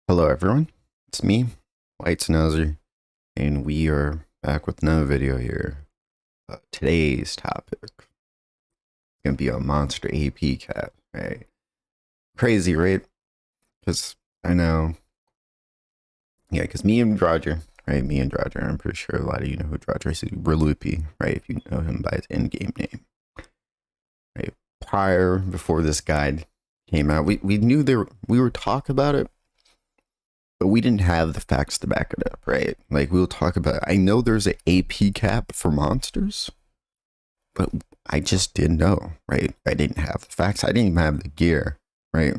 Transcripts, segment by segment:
Hello everyone, it's me, White Snazzer, and we are back with another video here. Today's topic is gonna be a monster AP cap, right? Crazy, right? Because I know, yeah, because me and Roger, right? Me and Roger, I'm pretty sure a lot of you know who Roger is. We're Loopy, right? If you know him by his in-game name, right? Before this guide came out, we knew we were talking about it, but we didn't have the facts to back it up, right? Like we'll talk about. I know there's an AP cap for monsters, but I just didn't know, right? I didn't have the facts. I didn't even have the gear, right?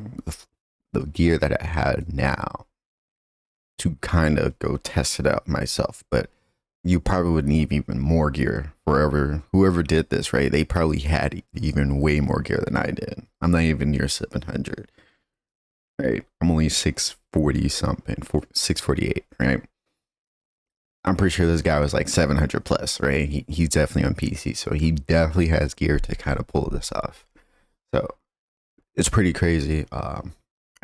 The gear that I had now to kind of go test it out myself. But you probably would need even more gear for whoever did this, right? They probably had even way more gear than I did. I'm not even near 700, right? I'm only 640 something, 648, right? I'm pretty sure this guy was like 700 plus, right? He's definitely on PC, so he definitely has gear to kind of pull this off. So it's pretty crazy. I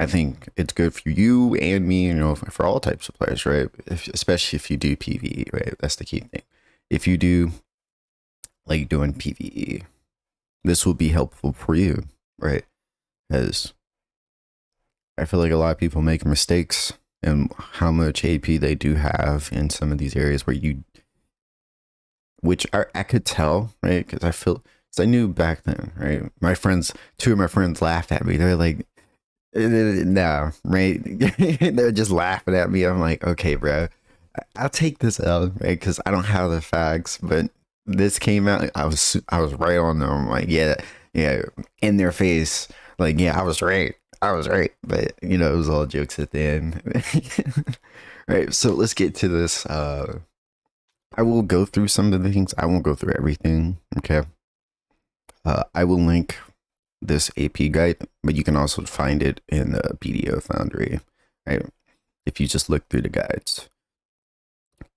think it's good for you and me, you know, for all types of players, right? Especially if you do PVE, right? That's the key thing. If you do like doing PVE, this will be helpful for you, right? Because I feel like a lot of people make mistakes and how much AP they do have in some of these areas where which I could tell, right? Because I knew back then, right? Two of my friends laughed at me. They're like, no, right? They're just laughing at me. I'm like, okay, bro, I'll take this L, right? Because I don't have the facts, but this came out. I was right on them. I'm like, yeah, yeah, in their face, like, yeah, I was right. I was right, but you know, it was all jokes at the end. Right, so let's get to this. I will go through some of the things. I won't go through everything. Okay. I will link this AP guide, but you can also find it in the PDO Foundry, right? If you just look through the guides.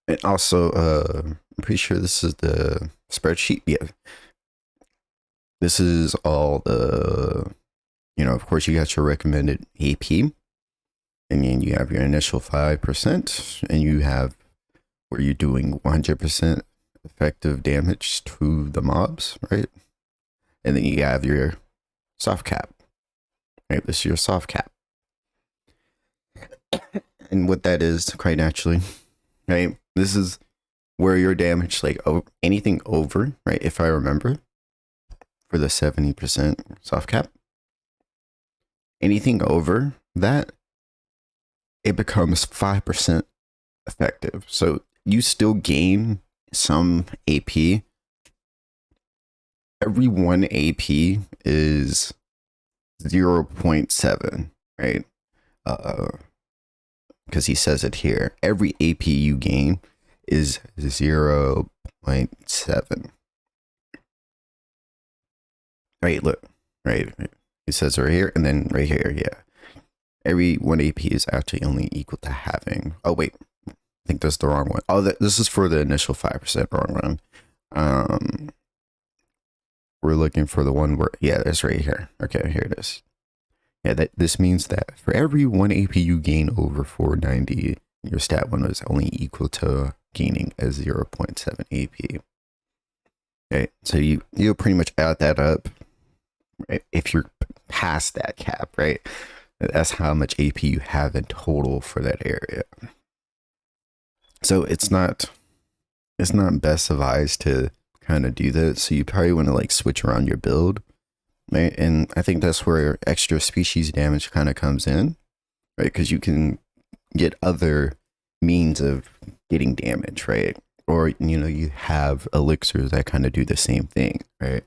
And also, I'm pretty sure this is the spreadsheet. Yeah. This is all of course, you got your recommended AP, and then you have your initial 5%, and you have where you're doing 100% effective damage to the mobs, right? And then you have your soft cap, right? This is your soft cap. And what that is, quite naturally, right? This is where your damage, like anything over, right? If I remember, for the 70% soft cap, anything over that, it becomes 5% effective. So you still gain some AP. Every one AP is 0.7, right? Because he says it here. Every AP you gain is 0.7. Right, look, right. It says right here, and then right here, yeah. Every one AP is actually only equal to having. Oh wait, I think that's the wrong one. Oh, this is for the initial 5%. Wrong one. We're looking for the one where, yeah, that's right here. Okay, here it is. Yeah, this means that for every one AP you gain over 490, your stat one is only equal to gaining a 0.7 AP. Okay, so you'll pretty much add that up, right? If you're past that cap, right? That's how much AP you have in total for that area. So it's not best advised to kind of do that. So you probably want to like switch around your build, right? And I think that's where extra species damage kind of comes in, right? Because you can get other means of getting damage, right? Or you have elixirs that kind of do the same thing, right?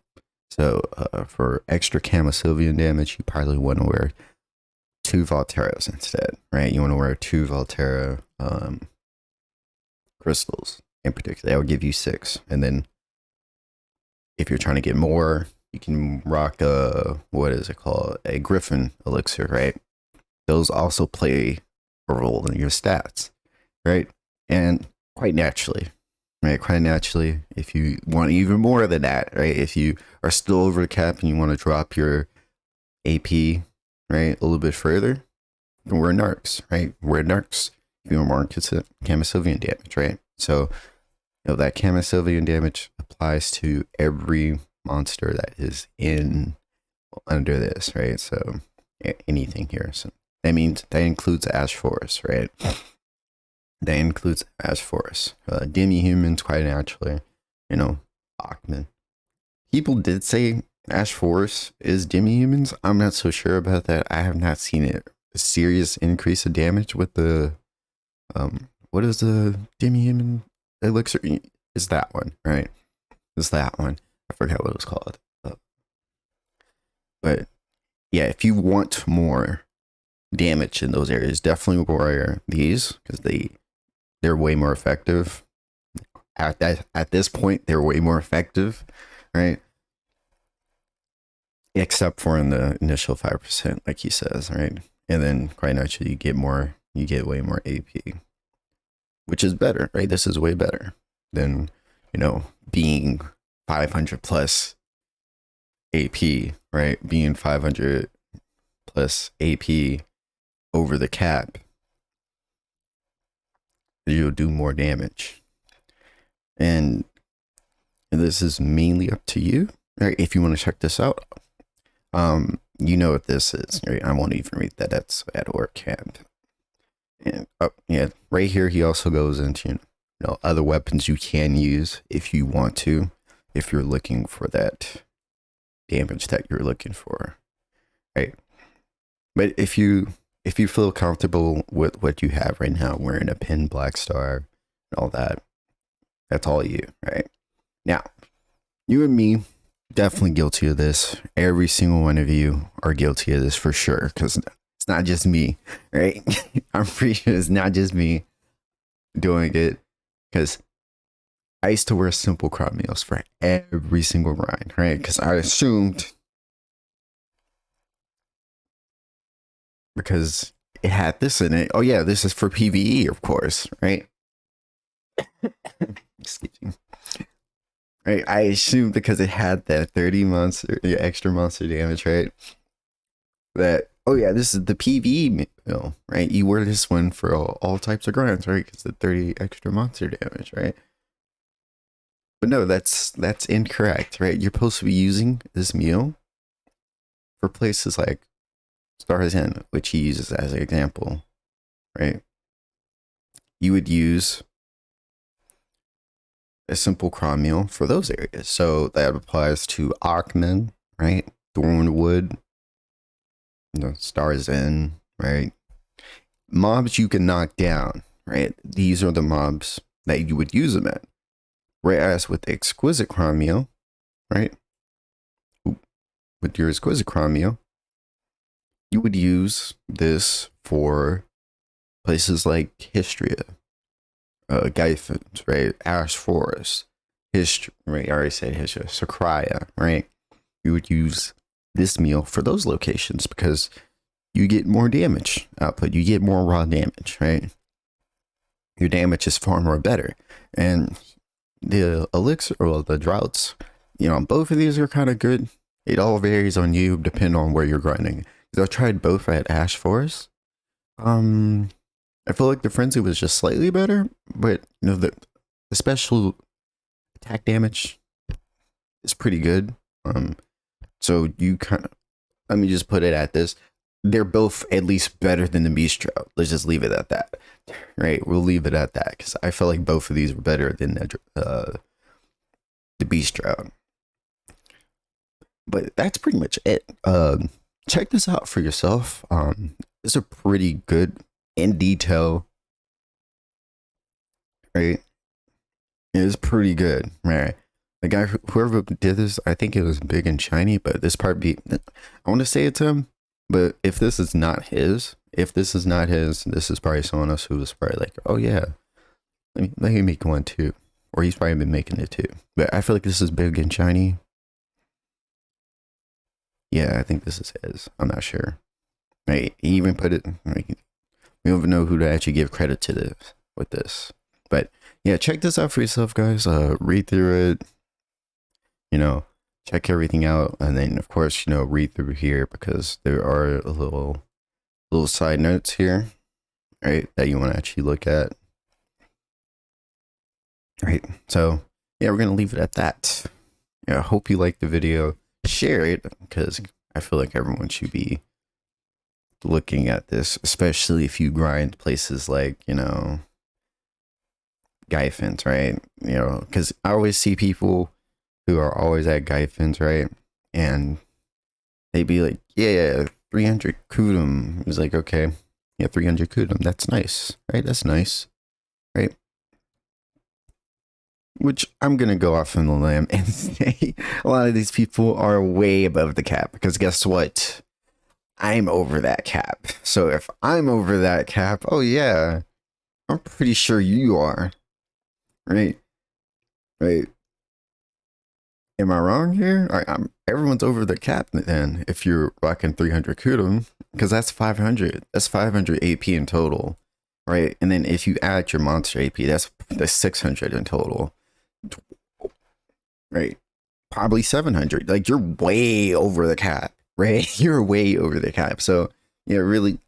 So for extra Camasylvian damage, you probably want to wear 2 Volteras instead, right? You want to wear 2 Voltera crystals in particular. That will give you 6. And then if you're trying to get more, you can rock what is it called? A Griffin elixir, right? Those also play a role in your stats, right? And quite naturally, right? Quite naturally, if you want even more than that, right? If you are still over the cap and you want to drop your AP, right, a little bit further, we're narcs, right? We're narcs. You want more Camisylvian damage, right? So, that Camisylvian damage applies to every monster that is in under this, right? So, anything here. So, that means that includes Ash Forest, right? That includes Ash Forest. Demi-humans, quite naturally. Achman. People did say Ash Forest is demi-humans. I'm not so sure about that. I have not seen it. A serious increase of damage with the what is the demi-human elixir? Is that one, right? Is that one? I forgot what it was called. But yeah, if you want more damage in those areas, definitely warrior these, because they're way more effective. At this point, they're way more effective, right? Except for in the initial 5%, like he says, right? And then quite naturally, you get way more AP, which is better, right? This is way better than, being 500 plus AP, right? Being 500 plus AP over the cap, you'll do more damage. And this is mainly up to you, right? If you want to check this out, you know what this is, right? I won't even read that. That's at Orc Camp. And right here, he also goes into other weapons you can use if you want to, if you're looking for that damage that you're looking for, right? But if you feel comfortable with what you have right now, wearing a pin Black Star and all that, that's all you, right? Now, you and me, definitely guilty of this. Every single one of you are guilty of this for sure, because it's not just me, right? I'm pretty sure it's not just me doing it, because I used to wear simple crop meals for every single grind, right? Because I assumed, because it had this in it, oh yeah, this is for PvE, of course, right? Excuse me. Right, I assumed because it had that 30 extra monster damage, right? That, oh yeah, this is the PvE meal, right? You wear this one for all types of grinds, right? Because the 30 extra monster damage, right? But no, that's incorrect, right? You're supposed to be using this meal for places like Star's End, which he uses as an example, right? You would use a simple cron meal for those areas. So that applies to Achman, right? Thornwood, Star's End, right? Mobs you can knock down, right? These are the mobs that you would use them at. Whereas with the Exquisite Cron meal, right? With your Exquisite Cron meal, you would use this for places like Histria, Gyphins, right? Ash Forest, right? I already said Histria, Sakraya, right? You would use this meal for those locations because you get more damage output. You get more raw damage, right? Your damage is far more better. And the elixir, or the droughts, both of these are kind of good. It all varies on you, depending on where you're grinding. Because I tried both at Ash Forest. I feel like the frenzy was just slightly better, but the special attack damage is pretty good. So you let me just put it at this: they're both at least better than the Beast Drought. Let's just leave it at that, right? We'll leave it at that because I feel like both of these were better than the Beast Drought. But that's pretty much it. Check this out for yourself. It's a pretty good in detail, right? It is pretty good, right? The guy, whoever did this, I think it was Big and Shiny, but this part I want to say it's him, but if this is not his, this is probably someone else who was probably like, oh yeah, let me make one too. Or he's probably been making it too. But I feel like this is Big and Shiny. Yeah, I think this is his. I'm not sure. Right? He even put it, we don't even know who to actually give credit to this with this. But yeah, check this out for yourself, guys. Read through it. Check everything out, and then of course, read through here because there are a little little side notes here, right, that you want to actually look at. Right. So yeah, we're gonna leave it at that. Yeah, I hope you like the video. Share it because I feel like everyone should be looking at this, especially if you grind places like, Gyfins, right? Because I always see people who are always at Gyfins, right? And they'd be like, yeah, 300 Kudum. It's like, okay, yeah, 300 Kudum. That's nice, right? That's nice, right? Which I'm going to go off on the limb and say a lot of these people are way above the cap because guess what? I'm over that cap. So if I'm over that cap, oh yeah, I'm pretty sure you are, right? Right. Am I wrong here? Everyone's over the cap then if you're rocking 300 Kudum because that's 500. That's 500 AP in total, right? And then if you add your monster AP, that's 600 in total. Right, probably 700. Like you're way over the cap, right? You're way over the cap. So really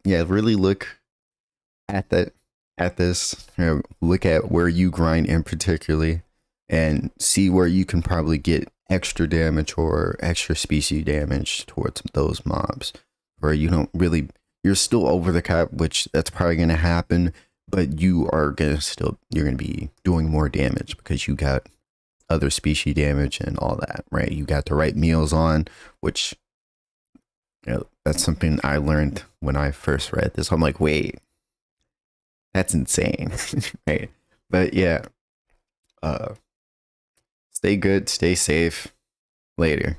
look at that, at this, look at where you grind in particularly and see where you can probably get extra damage or extra species damage towards those mobs where you don't really, you're still over the cap, which that's probably going to happen, but you're going to be doing more damage because you got other species damage and all that, right? You got the right meals on, which that's something I learned when I first read this. I'm like, wait, that's insane, right? But yeah, stay good, stay safe. Later.